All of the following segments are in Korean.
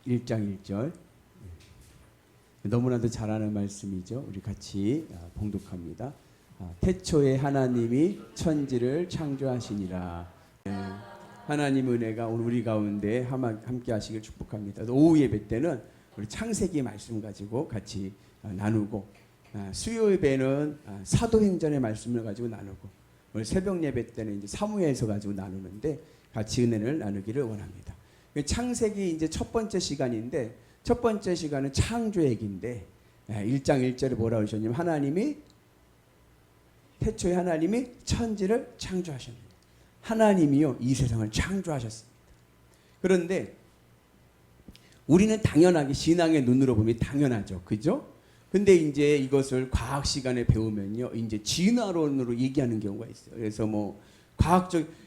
1장 1절. 너무나도 잘 아는 말씀이죠. 우리 같이 봉독합니다. 태초에 하나님이 천지를 창조하시니라. 하나님 은혜가 오늘 우리 가운데 함께 하시길 축복합니다. 오후 예배 때는 우리 창세기 말씀 가지고 같이 나누고, 수요 예배는 사도행전의 말씀을 가지고 나누고, 오늘 새벽 예배 때는 이제 사무엘서 가지고 나누는데 같이 은혜를 나누기를 원합니다. 창세기 이제 첫 번째 시간인데, 첫 번째 시간은 창조 얘기인데 1장 1절에 뭐라고 하셨냐면 하나님이 태초에 하나님이 천지를 창조하셨습니다. 하나님이요 이 세상을 창조하셨습니다. 그런데 우리는 당연하게 신앙의 눈으로 보면 당연하죠. 그죠? 근데 이제 이것을 과학 시간에 배우면요, 이제 진화론으로 얘기하는 경우가 있어요. 그래서 뭐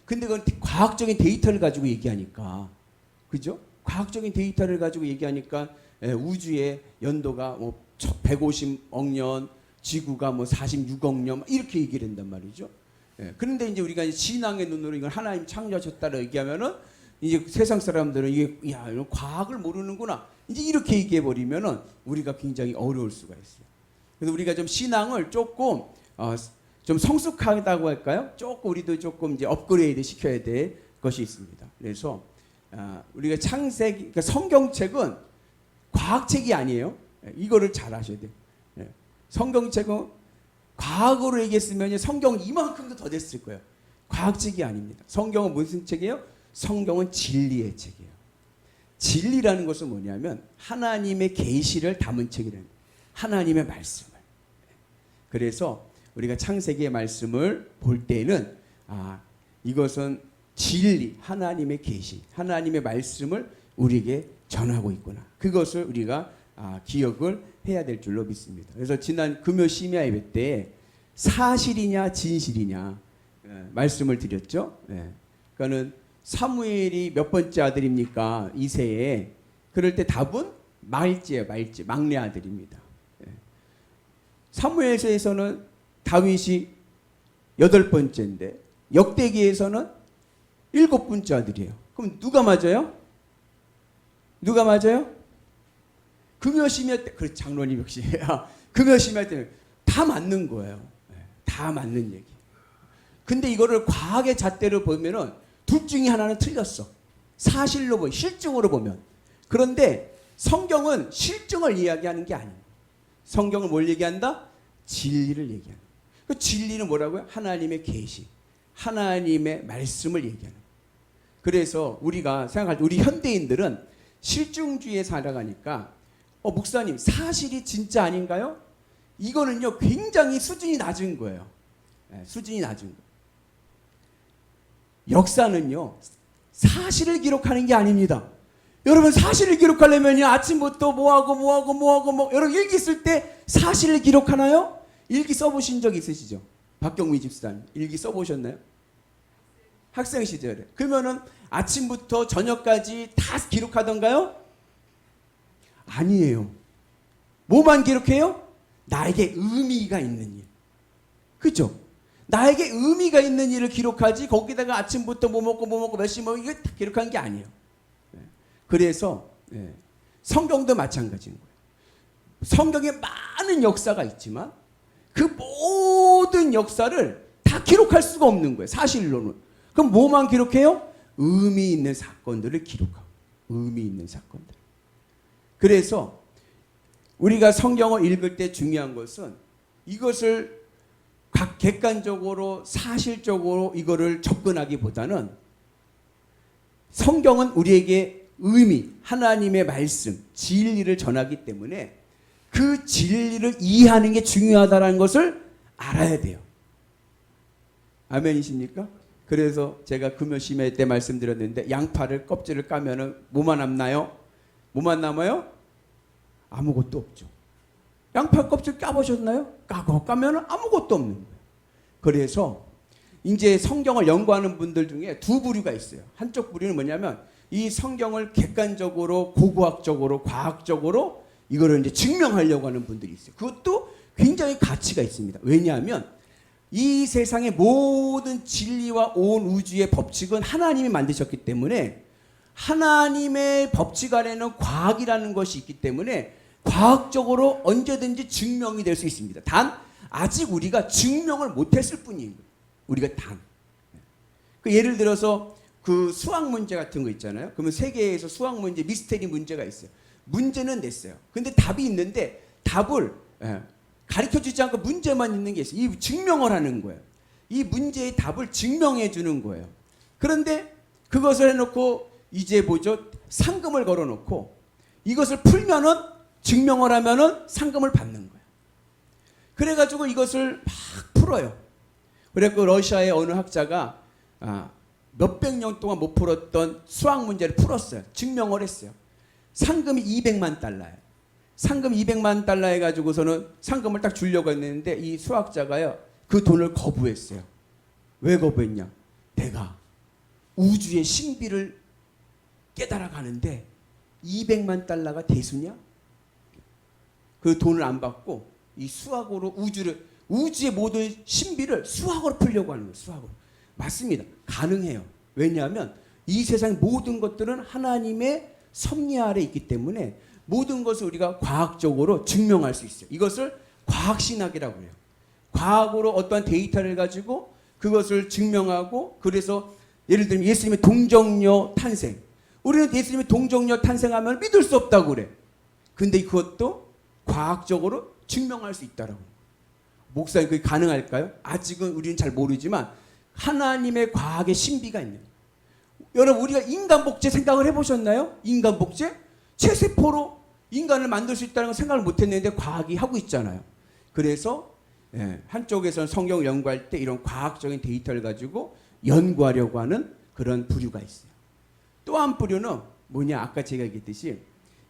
근데 그건 과학적인 데이터를 가지고 얘기하니까, 그죠? 과학적인 데이터를 가지고 얘기하니까 우주의 연도가 뭐 150억 년, 지구가 뭐 46억 년 이렇게 얘기를 한단 말이죠. 그런데 이제 우리가 신앙의 눈으로 이걸 하나님 창조하셨다고 얘기하면은 이제 세상 사람들은 이게 야, 이런 과학을 모르는구나, 이제 이렇게 얘기해 버리면은 우리가 굉장히 어려울 수가 있어요. 그래서 우리가 좀 신앙을 조금 좀 성숙하다고 할까요? 조금 우리도 조금 이제 업그레이드 시켜야 될 것이 있습니다. 그래서 우리가 창세기, 그러니까 성경책은 과학책이 아니에요. 이거를 잘 아셔야 돼요. 성경책은 과학으로 얘기했으면 성경 이만큼도 더 됐을 거예요. 과학책이 아닙니다. 성경은 무슨 책이에요? 성경은 진리의 책이에요. 진리라는 것은 뭐냐면 하나님의 계시를 담은 책이라는 거예요. 하나님의 말씀을. 그래서 우리가 창세기의 말씀을 볼 때는 이것은 진리, 하나님의 계시, 하나님의 말씀을 우리에게 전하고 있구나. 그것을 우리가 기억을 해야 될 줄로 믿습니다. 그래서 지난 금요 심야 예배 때 사실이냐 진실이냐 말씀을 드렸죠. 그러니까는 사무엘이 몇 번째 아들입니까? 이새에. 그럴 때 답은 말지예요. 말지, 막내 아들입니다. 사무엘서에서는 다윗이 8번째인데 역대기에서는 7번째 아들이에요. 그럼 누가 맞아요? 누가 맞아요? 금요심야 때, 그렇지, 장로님 역시. 금요심야 때 다 맞는 거예요. 다 맞는 얘기. 근데 이거를 과학의 잣대로 보면은 둘 중에 하나는 틀렸어. 사실로 보면, 실증으로 보면. 그런데 성경은 실증을 이야기하는 게 아닙니다. 성경은 뭘 얘기한다? 진리를 얘기한다. 그 진리는 뭐라고요? 하나님의 계시, 하나님의 말씀을 얘기하는 거예요. 그래서 우리가 생각할 때 우리 현대인들은 실증주의에 살아가니까 목사님 사실이 진짜 아닌가요? 이거는요 굉장히 수준이 낮은 거예요. 수준이 낮은 거예요. 역사는요 사실을 기록하는 게 아닙니다. 여러분 사실을 기록하려면 아침부터 뭐하고 여러분 일기 쓸 때 사실을 기록하나요? 일기 써보신 적 있으시죠? 박경미 집사님 일기 써보셨나요? 학생 시절에. 그러면은 아침부터 저녁까지 다 기록하던가요? 아니에요. 뭐만 기록해요? 나에게 의미가 있는 일. 그죠? 나에게 의미가 있는 일을 기록하지 거기다가 아침부터 뭐 먹고 몇 시 이거 다 기록한 게 아니에요. 그래서 성경도 마찬가지인 거예요. 성경에 많은 역사가 있지만 그 모든 역사를 다 기록할 수가 없는 거예요. 사실로는. 그럼 뭐만 기록해요? 의미 있는 사건들을 기록하고. 의미 있는 사건들. 그래서 우리가 성경을 읽을 때 중요한 것은 이것을 각 객관적으로 사실적으로 이거를 접근하기보다는 성경은 우리에게 의미, 하나님의 말씀, 진리를 전하기 때문에 그 진리를 이해하는 게 중요하다는 것을 알아야 돼요. 아멘이십니까? 그래서 제가 금요 심야 때 말씀드렸는데 양파를 껍질을 까면은 뭐만 남나요? 뭐만 남아요? 아무것도 없죠. 양파 껍질 까보셨나요? 까면은 아무것도 없는 거예요. 그래서 이제 성경을 연구하는 분들 중에 두 부류가 있어요. 한쪽 부류는 뭐냐면 이 성경을 객관적으로, 고고학적으로, 과학적으로 이거를 이제 증명하려고 하는 분들이 있어요. 그것도 굉장히 가치가 있습니다. 왜냐하면 이 세상의 모든 진리와 온 우주의 법칙은 하나님이 만드셨기 때문에 하나님의 법칙 안에는 과학이라는 것이 있기 때문에 과학적으로 언제든지 증명이 될 수 있습니다. 단 아직 우리가 증명을 못했을 뿐인 거예요. 우리가 그 예를 들어서 그 수학 문제 같은 거 있잖아요. 그러면 세계에서 수학 문제, 미스테리 문제가 있어요. 문제는 냈어요. 근데 답이 있는데 답을 가르쳐주지 않고 문제만 있는 게 있어요. 이 증명을 하는 거예요. 이 문제의 답을 증명해 주는 거예요. 그런데 그것을 해놓고 이제 뭐죠? 상금을 걸어놓고 이것을 풀면은 증명을 하면은 상금을 받는 거예요. 그래가지고 이것을 막 풀어요. 그래서 러시아의 어느 학자가 몇백 년 동안 못 풀었던 수학 문제를 풀었어요. 증명을 했어요. 상금이 200만 달러예요. 상금 200만 달러 해가지고서는 상금을 딱 주려고 했는데 이 수학자가요, 그 돈을 거부했어요. 왜 거부했냐? 내가 우주의 신비를 깨달아가는데 200만 달러가 대수냐? 그 돈을 안 받고 이 수학으로 우주의 모든 신비를 수학으로 풀려고 하는 거예요. 수학으로. 맞습니다. 가능해요. 왜냐하면 이 세상 모든 것들은 하나님의 섭리 아래 있기 때문에 모든 것을 우리가 과학적으로 증명할 수 있어요. 이것을 과학신학이라고 해요. 과학으로 어떠한 데이터를 가지고 그것을 증명하고, 그래서 예를 들면 예수님의 동정녀 탄생. 우리는 예수님의 동정녀 탄생하면 믿을 수 없다고 그래. 근데 그것도 과학적으로 증명할 수 있다라고. 목사님, 그게 가능할까요? 아직은 우리는 잘 모르지만 하나님의 과학의 신비가 있는 거예요. 여러분, 우리가 인간 복제 생각을 해보셨나요? 인간 복제? 체세포로 인간을 만들 수 있다는 걸 생각을 못했는데 과학이 하고 있잖아요. 그래서 한쪽에서는 성경을 연구할 때 이런 과학적인 데이터를 가지고 연구하려고 하는 그런 부류가 있어요. 또 한 부류는 뭐냐? 아까 제가 얘기했듯이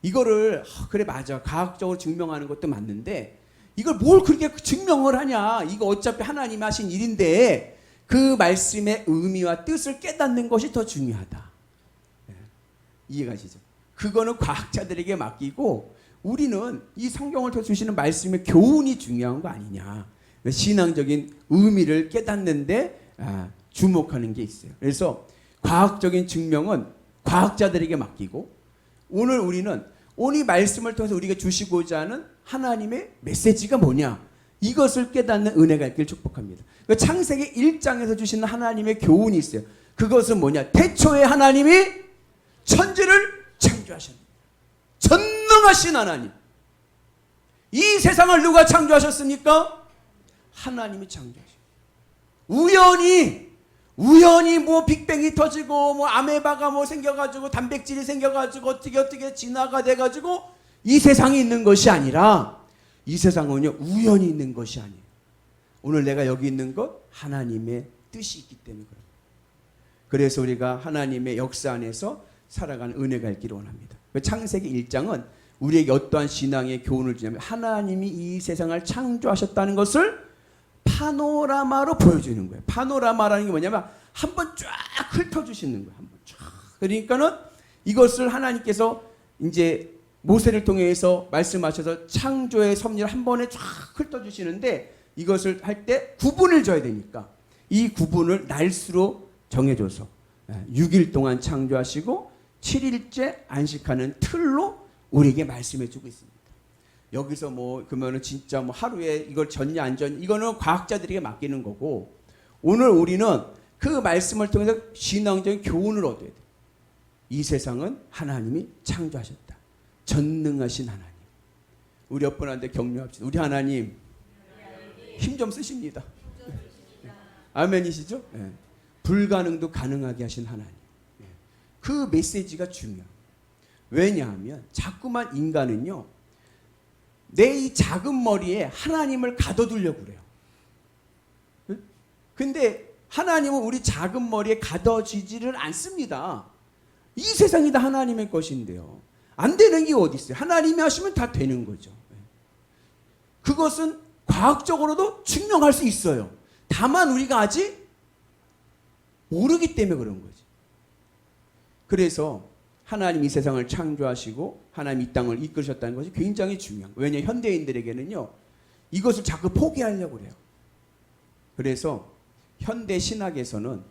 이거를 그래 맞아, 과학적으로 증명하는 것도 맞는데 이걸 뭘 그렇게 증명을 하냐? 이거 어차피 하나님이 하신 일인데 그 말씀의 의미와 뜻을 깨닫는 것이 더 중요하다. 이해가시죠? 그거는 과학자들에게 맡기고 우리는 이 성경을 통해 주시는 말씀의 교훈이 중요한 거 아니냐. 신앙적인 의미를 깨닫는데 주목하는 게 있어요. 그래서 과학적인 증명은 과학자들에게 맡기고, 오늘 우리는 오늘 이 말씀을 통해서 우리가 주시고자 하는 하나님의 메시지가 뭐냐, 이것을 깨닫는 은혜가 있길 축복합니다. 창세기 1장에서 주시는 하나님의 교훈이 있어요. 그것은 뭐냐? 태초에 하나님이 천지를 창조하셨습니다. 전능하신 하나님. 이 세상을 누가 창조하셨습니까? 하나님이 창조하셨습니다. 우연히 뭐 빅뱅이 터지고 뭐 아메바가 뭐 생겨가지고 단백질이 생겨가지고 어떻게 진화가 돼가지고 이 세상이 있는 것이 아니라, 이 세상은요 우연히 있는 것이 아니에요. 오늘 내가 여기 있는 것 하나님의 뜻이 있기 때문에 그래요. 그래서 우리가 하나님의 역사 안에서 살아가는 은혜가 있기를 원합니다. 창세기 1장은 우리에게 어떠한 신앙의 교훈을 주냐면 하나님이 이 세상을 창조하셨다는 것을 파노라마로 보여주는 거예요. 파노라마라는 게 뭐냐면 한번 쫙 훑어주시는 거예요. 한번 쫙. 그러니까는 이것을 하나님께서 이제 모세를 통해서 말씀하셔서 창조의 섭리를 한 번에 쫙 훑어주시는데, 이것을 할 때 구분을 줘야 되니까 이 구분을 날수로 정해줘서 6일 동안 창조하시고 7일째 안식하는 틀로 우리에게 말씀해주고 있습니다. 여기서 뭐 그러면은 진짜 뭐 하루에 이걸 졌냐 안 졌냐, 이거는 과학자들에게 맡기는 거고, 오늘 우리는 그 말씀을 통해서 신앙적인 교훈을 얻어야 돼. 이 세상은 하나님이 창조하셨다. 전능하신 하나님. 우리 옆분한테 격려합시다. 우리 하나님 힘 좀 쓰십니다. 아멘이시죠? 네. 불가능도 가능하게 하신 하나님. 네. 그 메시지가 중요해요. 왜냐하면 자꾸만 인간은요 내 이 작은 머리에 하나님을 가둬두려고 그래요. 근데 하나님은 우리 작은 머리에 가둬지지를 않습니다. 이 세상이 다 하나님의 것인데요. 안 되는 게 어디 있어요? 하나님이 하시면 다 되는 거죠. 그것은 과학적으로도 증명할 수 있어요. 다만 우리가 아직 모르기 때문에 그런 거지. 그래서 하나님 이 세상을 창조하시고 하나님 이 땅을 이끌으셨다는 것이 굉장히 중요한 거예요. 왜냐하면 현대인들에게는요 이것을 자꾸 포기하려고 그래요. 그래서 현대 신학에서는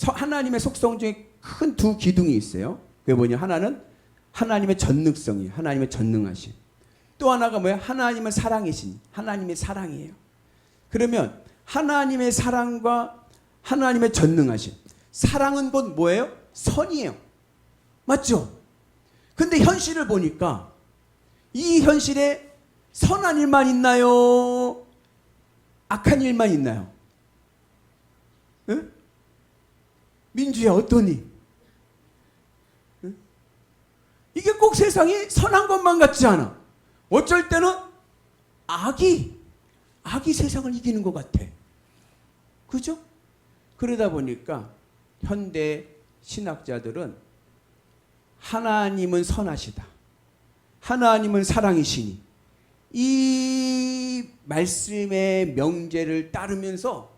하나님의 속성 중에 큰 두 기둥이 있어요. 그게 뭐냐? 하나는 하나님의 전능성이에요. 하나님의 전능하심. 또 하나가 뭐예요? 하나님의 사랑이신, 하나님의 사랑이에요. 그러면 하나님의 사랑과 하나님의 전능하심. 사랑은 곧 뭐예요? 선이에요. 맞죠? 근데 현실을 보니까 이 현실에 선한 일만 있나요? 악한 일만 있나요? 응? 민주야, 어떠니? 응? 이게 꼭 세상이 선한 것만 같지 않아. 어쩔 때는 악이 세상을 이기는 것 같아. 그죠? 그러다 보니까 현대 신학자들은 하나님은 선하시다, 하나님은 사랑이시니 이 말씀의 명제를 따르면서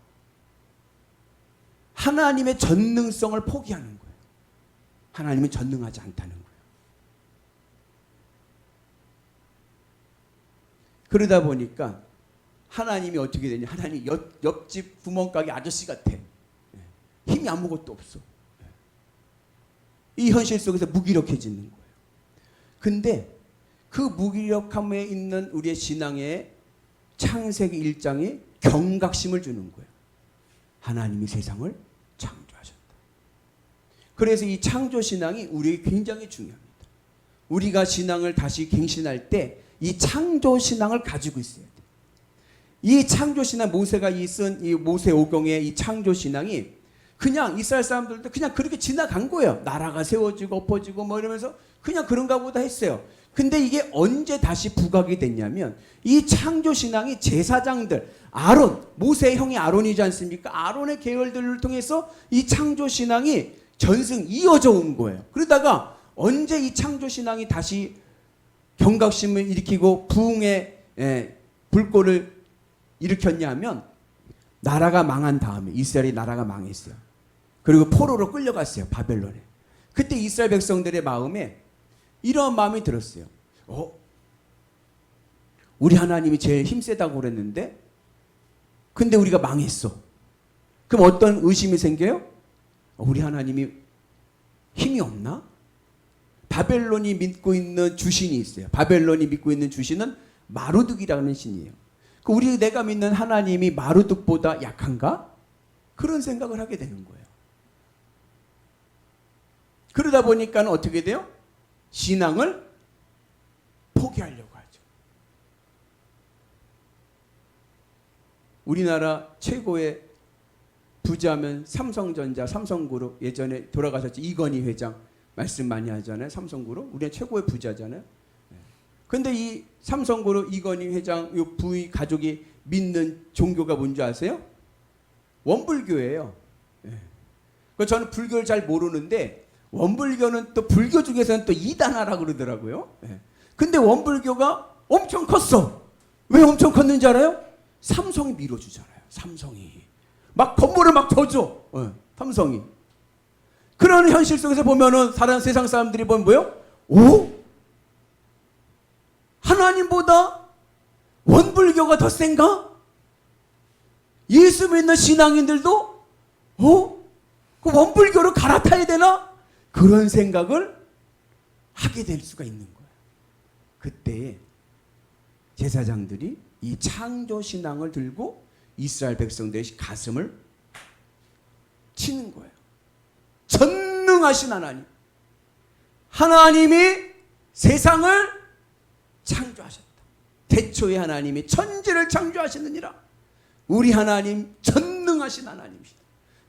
하나님의 전능성을 포기하는 거예요. 하나님은 전능하지 않다는 거예요. 그러다 보니까 하나님이 어떻게 되냐? 하나님이 옆집 구멍가게 아저씨 같아. 힘이 아무것도 없어. 이 현실 속에서 무기력해지는 거예요. 근데 그 무기력함에 있는 우리의 신앙의 창세기 1장에 경각심을 주는 거예요. 하나님이 세상을 창조하셨다. 그래서 이 창조신앙이 우리에게 굉장히 중요합니다. 우리가 신앙을 다시 갱신할 때 이 창조신앙을 가지고 있어야 돼요. 이 창조신앙, 모세가 쓴 이 모세오경의 이 창조신앙이 그냥 이스라엘 사람들도 그냥 그렇게 지나간 거예요. 나라가 세워지고 엎어지고 뭐 이러면서 그냥 그런가 보다 했어요. 근데 이게 언제 다시 부각이 됐냐면 이 창조신앙이 제사장들, 아론, 모세의 형이 아론이지 않습니까? 아론의 계열들을 통해서 이 창조신앙이 전승 이어져 온 거예요. 그러다가 언제 이 창조신앙이 다시 경각심을 일으키고 부흥의 불꽃을 일으켰냐 하면 나라가 망한 다음에, 이스라엘이 나라가 망했어요. 그리고 포로로 끌려갔어요, 바벨론에. 그때 이스라엘 백성들의 마음에 이런 마음이 들었어요. 우리 하나님이 제일 힘세다고 그랬는데 근데 우리가 망했어. 그럼 어떤 의심이 생겨요? 우리 하나님이 힘이 없나? 바벨론이 믿고 있는 주신이 있어요. 바벨론이 믿고 있는 주신은 마루둑이라는 신이에요. 내가 믿는 하나님이 마루둑보다 약한가? 그런 생각을 하게 되는 거예요. 그러다 보니까 어떻게 돼요? 신앙을 포기하려고 하죠. 우리나라 최고의 부자면 삼성전자, 삼성그룹, 예전에 돌아가셨죠. 이건희 회장 말씀 많이 하잖아요. 삼성그룹. 우리가 최고의 부자잖아요. 근데 이 삼성그룹 이건희 회장 이 부의 가족이 믿는 종교가 뭔지 아세요? 원불교예요. 저는 불교를 잘 모르는데 원불교는 또 불교 중에서는 또 이단하라고 그러더라고요. 근데 원불교가 엄청 컸어. 왜 엄청 컸는지 알아요? 삼성이 밀어주잖아요. 삼성이 막 건물을 막 더 줘. 삼성이. 그런 현실 속에서 보면은 세상 사람들이 보면 뭐예요? 하나님보다 원불교가 더 센가? 예수 믿는 신앙인들도 그 원불교로 갈아타야 되나? 그런 생각을 하게 될 수가 있는 거예요. 그때 제사장들이 이 창조신앙을 들고 이스라엘 백성들의 가슴을 치는 거예요. 전능하신 하나님, 하나님이 세상을 창조하셨다. 태초에 하나님이 천지를 창조하시느니라. 우리 하나님 전능하신 하나님이시다.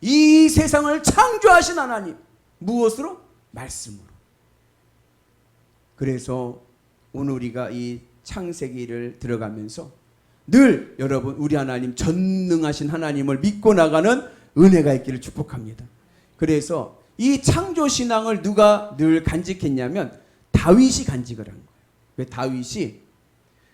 이 세상을 창조하신 하나님, 무엇으로? 말씀으로. 그래서 오늘 우리가 이 창세기를 들어가면서 늘 여러분 우리 하나님 전능하신 하나님을 믿고 나가는 은혜가 있기를 축복합니다. 그래서 이 창조신앙을 누가 늘 간직했냐면 다윗이 간직을 한 거예요. 왜? 다윗이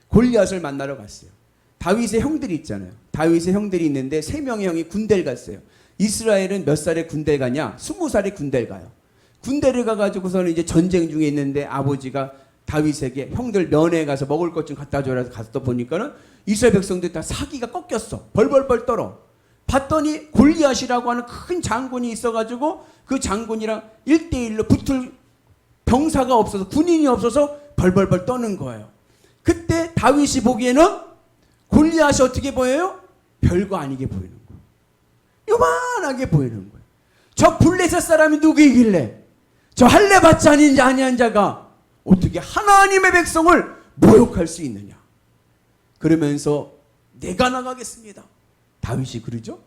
골리앗을 만나러 갔어요. 다윗의 형들이 있잖아요. 다윗의 형들이 있는데 3명의 형이 군대를 갔어요. 이스라엘은 몇 살에 군대를 가냐? 20살에 군대를 가요. 군대를 가가지고서는 이제 전쟁 중에 있는데 아버지가 다윗에게 형들 면회에 가서 먹을 것 좀 갖다 줘라 해서 갔다 보니까는 이스라엘 백성들이 다 사기가 꺾였어. 벌벌벌 떨어. 봤더니 골리앗이라고 하는 큰 장군이 있어가지고 그 장군이랑 1대1로 붙을 병사가 없어서, 군인이 없어서 벌벌벌 떠는 거예요. 그때 다윗이 보기에는 골리앗이 어떻게 보여요? 별거 아니게 보이는 거예요. 요만하게 보이는 거예요. 저 블레셋 사람이 누구이길래 저 할례받지 아니한 자가 어떻게 하나님의 백성을 모욕할 수 있느냐. 그러면서 내가 나가겠습니다. 다윗이 그러죠.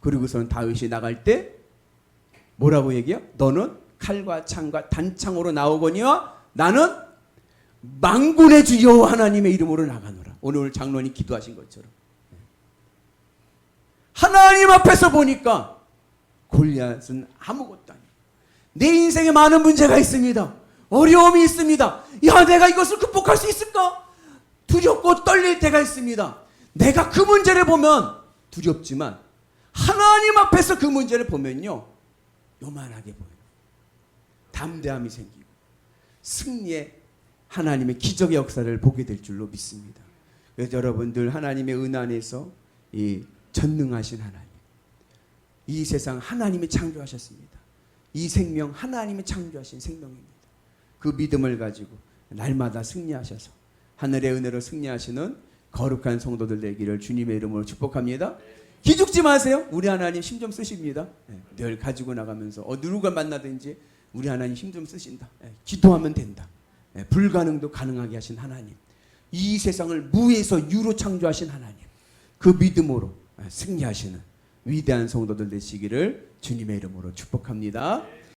그리고서는 다윗이 나갈 때 뭐라고 얘기해요? 너는 칼과 창과 단창으로 나오거니와 나는 만군의 주 여호와 하나님의 이름으로 나가노라. 오늘 장로님 기도하신 것처럼 하나님 앞에서 보니까 골리앗은 아무것도 아니에요. 내 인생에 많은 문제가 있습니다. 어려움이 있습니다. 야, 내가 이것을 극복할 수 있을까? 두렵고 떨릴 때가 있습니다. 내가 그 문제를 보면 두렵지만 하나님 앞에서 그 문제를 보면요, 요만하게 보여요. 담대함이 생기고 승리의 하나님의 기적의 역사를 보게 될 줄로 믿습니다. 그래서 여러분들 하나님의 은혜 안에서 이 전능하신 하나님, 이 세상 하나님이 창조하셨습니다. 이 생명 하나님이 창조하신 생명입니다. 그 믿음을 가지고 날마다 승리하셔서 하늘의 은혜로 승리하시는 거룩한 성도들 되기를 주님의 이름으로 축복합니다. 기죽지 마세요. 우리 하나님 힘 좀 쓰십니다. 늘 가지고 나가면서 누구가 만나든지 우리 하나님 힘 좀 쓰신다. 기도하면 된다. 불가능도 가능하게 하신 하나님, 이 세상을 무에서 유로 창조하신 하나님, 그 믿음으로 승리하시는 위대한 성도들 되시기를 주님의 이름으로 축복합니다.